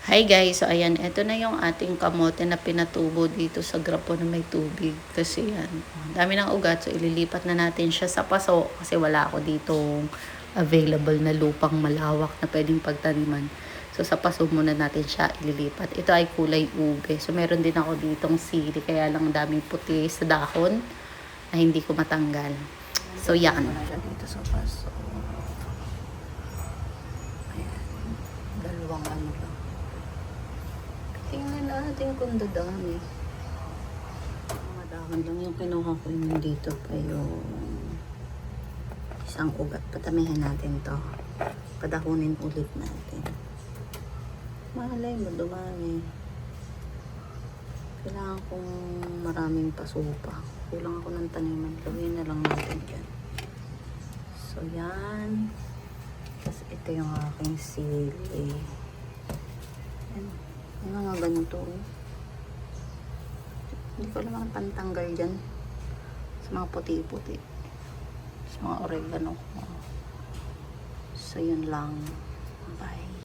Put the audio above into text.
Hi guys, so ayan, ito na yung ating kamote na pinatubo dito sa grapo na may tubig. Kasi yan, dami ng ugat, so ililipat na natin siya sa paso kasi wala ako ditong available na lupang malawak na pwedeng pagtaniman. So sa paso muna natin siya ililipat. Ito ay kulay ube. So meron din ako ditong sili, kaya lang daming puti sa dahon na hindi ko matanggal. So yan. Dito sa paso. Ayan. Dalawang ano lang. Tingnan natin kung dadami. Madahon lang yung kinuha ko yun dito pa yung isang ugat. Patamihan natin to. Padahunin ulit natin. Malay mo, dumami. Kailangan kong maraming pasupa. Kulang ako ng taniman. Gawin na lang natin dyan. So, yan. Tapos, ito yung aking sili. Yan. Yung mga ganito. Hindi ko alam ang pantanggal dyan. Sa mga puti-puti. Sa mga oregano. So, yun lang. Bye.